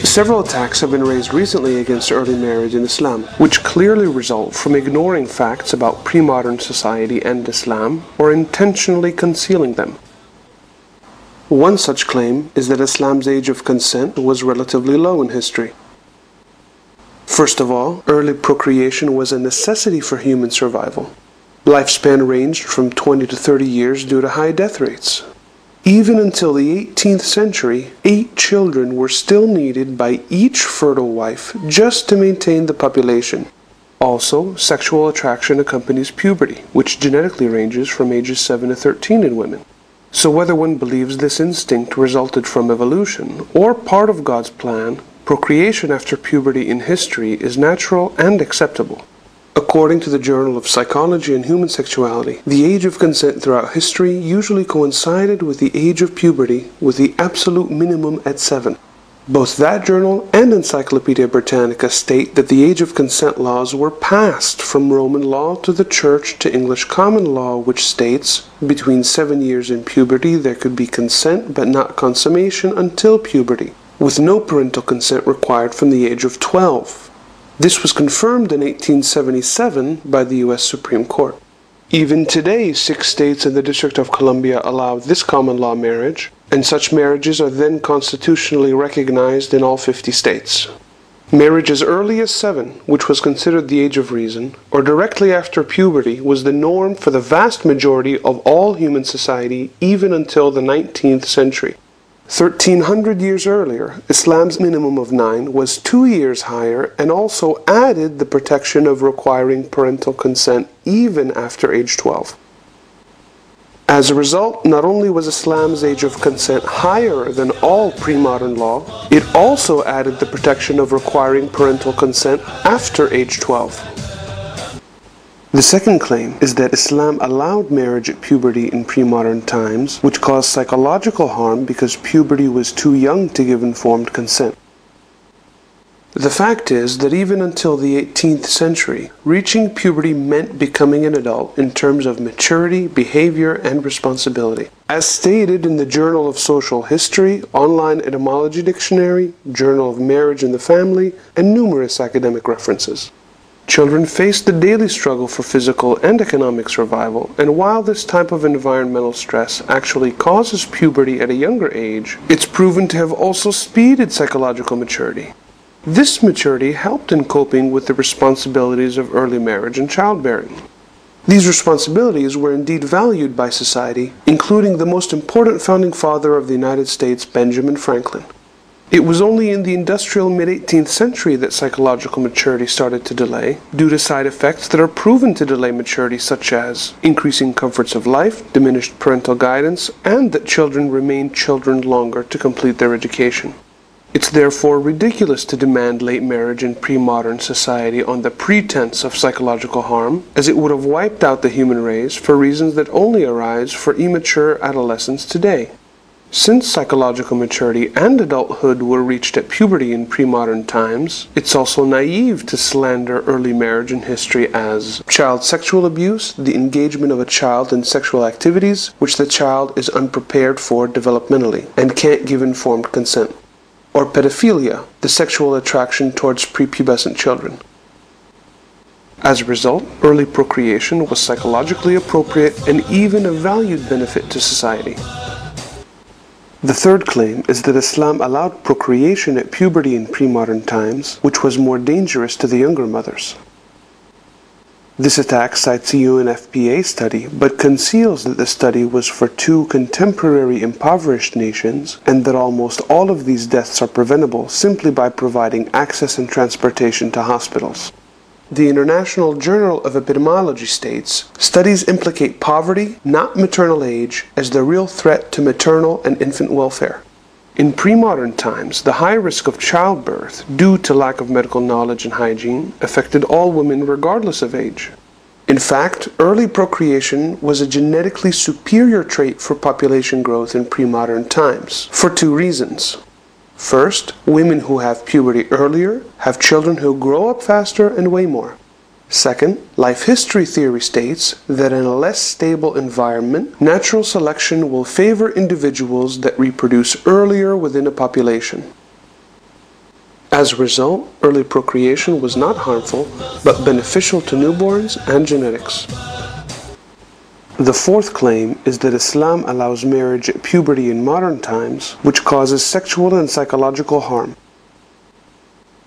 Several attacks have been raised recently against early marriage in Islam, which clearly result from ignoring facts about pre-modern society and Islam, or intentionally concealing them. One such claim is that Islam's age of consent was relatively low in history. First of all, early procreation was a necessity for human survival. Lifespan ranged from 20 to 30 years due to high death rates. Even until the 18th century, 8 children were still needed by each fertile wife just to maintain the population. Also, sexual attraction accompanies puberty, which genetically ranges from ages 7 to 13 in women. So whether one believes this instinct resulted from evolution or part of God's plan, procreation after puberty in history is natural and acceptable. According to the Journal of Psychology and Human Sexuality, the age of consent throughout history usually coincided with the age of puberty, with the absolute minimum at 7. Both that journal and Encyclopedia Britannica state that the age of consent laws were passed from Roman law to the Church to English common law, which states, between 7 years in puberty there could be consent but not consummation until puberty, with no parental consent required from the age of 12. This was confirmed in 1877 by the U.S. Supreme Court. Even today, 6 states and the District of Columbia allow this common law marriage, and such marriages are then constitutionally recognized in all 50 states. Marriage as early as 7, which was considered the age of reason, or directly after puberty, was the norm for the vast majority of all human society even until the 19th century. 1300 years earlier, Islam's minimum of 9 was 2 years higher and also added the protection of requiring parental consent even after age 12. As a result, not only was Islam's age of consent higher than all pre-modern law, it also added the protection of requiring parental consent after age 12. The second claim is that Islam allowed marriage at puberty in pre-modern times, which caused psychological harm because puberty was too young to give informed consent. The fact is that even until the 18th century, reaching puberty meant becoming an adult in terms of maturity, behavior, and responsibility. As stated in the Journal of Social History, Online Etymology Dictionary, Journal of Marriage and the Family, and numerous academic references. Children face the daily struggle for physical and economic survival, and while this type of environmental stress actually causes puberty at a younger age, it's proven to have also speeded psychological maturity. This maturity helped in coping with the responsibilities of early marriage and childbearing. These responsibilities were indeed valued by society, including the most important founding father of the United States, Benjamin Franklin. It was only in the industrial mid-18th century that psychological maturity started to delay, due to side effects that are proven to delay maturity, such as increasing comforts of life, diminished parental guidance, and that children remain children longer to complete their education. It's therefore ridiculous to demand late marriage in pre-modern society on the pretense of psychological harm, as it would have wiped out the human race for reasons that only arise for immature adolescents today. Since psychological maturity and adulthood were reached at puberty in pre-modern times, it's also naive to slander early marriage in history as child sexual abuse, the engagement of a child in sexual activities which the child is unprepared for developmentally and can't give informed consent, or pedophilia, the sexual attraction towards prepubescent children. As a result, early procreation was psychologically appropriate and even a valued benefit to society. The third claim is that Islam allowed procreation at puberty in pre-modern times, which was more dangerous to the younger mothers. This attack cites a UNFPA study, but conceals that the study was for 2 contemporary impoverished nations, and that almost all of these deaths are preventable simply by providing access and transportation to hospitals. The International Journal of Epidemiology states, studies implicate poverty, not maternal age, as the real threat to maternal and infant welfare. In pre-modern times, the high risk of childbirth, due to lack of medical knowledge and hygiene, affected all women regardless of age. In fact, early procreation was a genetically superior trait for population growth in pre-modern times, for 2 reasons. First, women who have puberty earlier have children who grow up faster and weigh more. Second, life history theory states that in a less stable environment, natural selection will favor individuals that reproduce earlier within a population. As a result, early procreation was not harmful, but beneficial to newborns and genetics. The fourth claim is that Islam allows marriage at puberty in modern times, which causes sexual and psychological harm.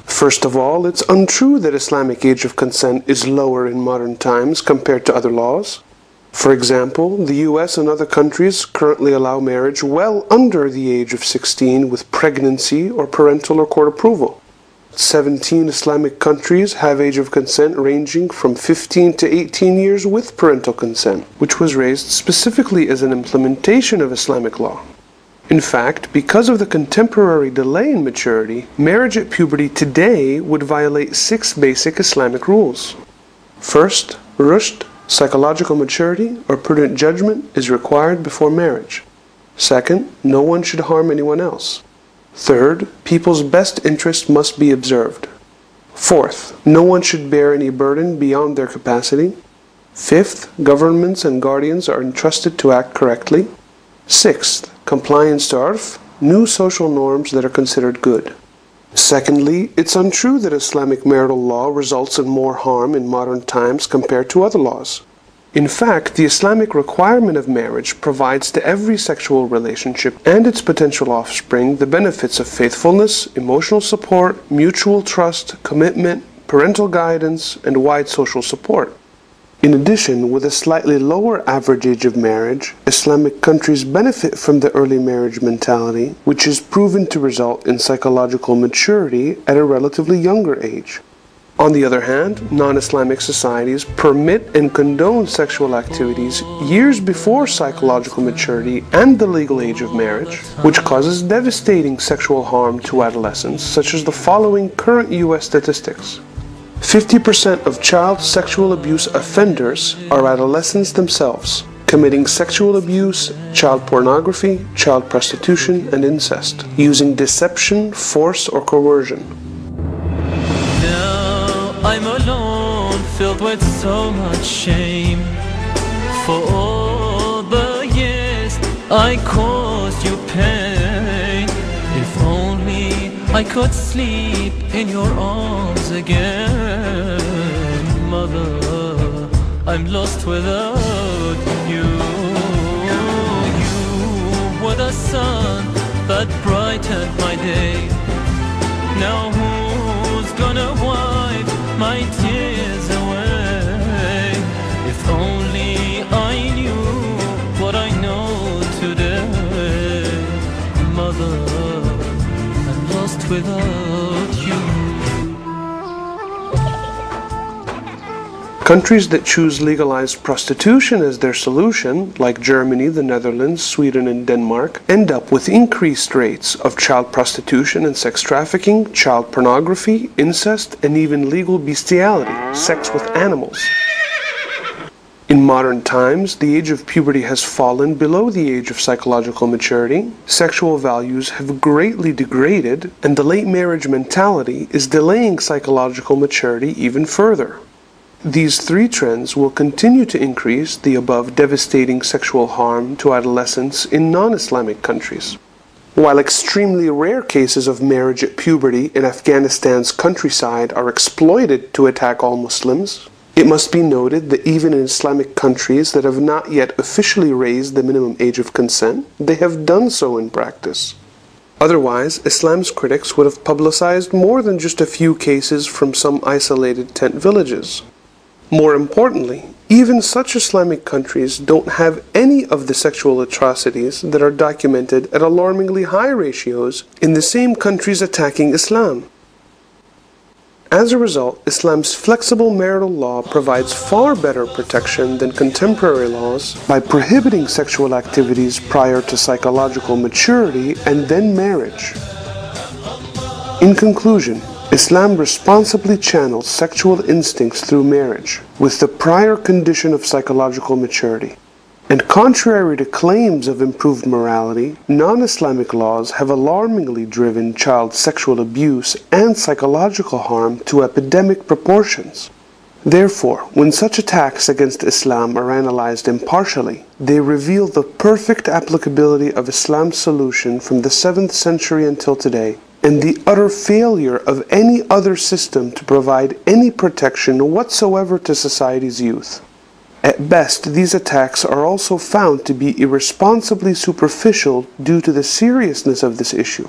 First of all, it's untrue that Islamic age of consent is lower in modern times compared to other laws. For example, the US and other countries currently allow marriage well under the age of 16 with pregnancy or parental or court approval. 17 Islamic countries have age of consent ranging from 15 to 18 years with parental consent, which was raised specifically as an implementation of Islamic law. In fact, because of the contemporary delay in maturity, marriage at puberty today would violate 6 basic Islamic rules. First, rushd, psychological maturity or prudent judgment, is required before marriage. Second, no one should harm anyone else. Third, people's best interest must be observed. Fourth, no one should bear any burden beyond their capacity. Fifth, governments and guardians are entrusted to act correctly. Sixth, compliance to urf, new social norms that are considered good. Secondly, it's untrue that Islamic marital law results in more harm in modern times compared to other laws. In fact, the Islamic requirement of marriage provides to every sexual relationship and its potential offspring the benefits of faithfulness, emotional support, mutual trust, commitment, parental guidance, and wide social support. In addition, with a slightly lower average age of marriage, Islamic countries benefit from the early marriage mentality, which is proven to result in psychological maturity at a relatively younger age. On the other hand, non-Islamic societies permit and condone sexual activities years before psychological maturity and the legal age of marriage, which causes devastating sexual harm to adolescents, such as the following current US statistics. 50% of child sexual abuse offenders are adolescents themselves, committing sexual abuse, child pornography, child prostitution, and incest, using deception, force, or coercion. Now I'm alone, filled with so much shame for all the years I caused you pain. If only I could sleep in your arms again. Mother, I'm lost without you. You were the sun that brightened my day. Now who's gonna wipe my tears away? If only I knew what I know today. Mother, I'm lost without you. Countries that choose legalized prostitution as their solution, like Germany, the Netherlands, Sweden, and Denmark, end up with increased rates of child prostitution and sex trafficking, child pornography, incest, and even legal bestiality, sex with animals. In modern times, the age of puberty has fallen below the age of psychological maturity, sexual values have greatly degraded, and the late marriage mentality is delaying psychological maturity even further. These 3 trends will continue to increase the above devastating sexual harm to adolescents in non-Islamic countries. While extremely rare cases of marriage at puberty in Afghanistan's countryside are exploited to attack all Muslims, it must be noted that even in Islamic countries that have not yet officially raised the minimum age of consent, they have done so in practice. Otherwise, Islam's critics would have publicized more than just a few cases from some isolated tent villages. More importantly, even such Islamic countries don't have any of the sexual atrocities that are documented at alarmingly high ratios in the same countries attacking Islam. As a result, Islam's flexible marital law provides far better protection than contemporary laws by prohibiting sexual activities prior to psychological maturity and then marriage. In conclusion, Islam responsibly channels sexual instincts through marriage, with the prior condition of psychological maturity. And contrary to claims of improved morality, non-Islamic laws have alarmingly driven child sexual abuse and psychological harm to epidemic proportions. Therefore, when such attacks against Islam are analyzed impartially, they reveal the perfect applicability of Islam's solution from the 7th century until today, and the utter failure of any other system to provide any protection whatsoever to society's youth. At best, these attacks are also found to be irresponsibly superficial due to the seriousness of this issue.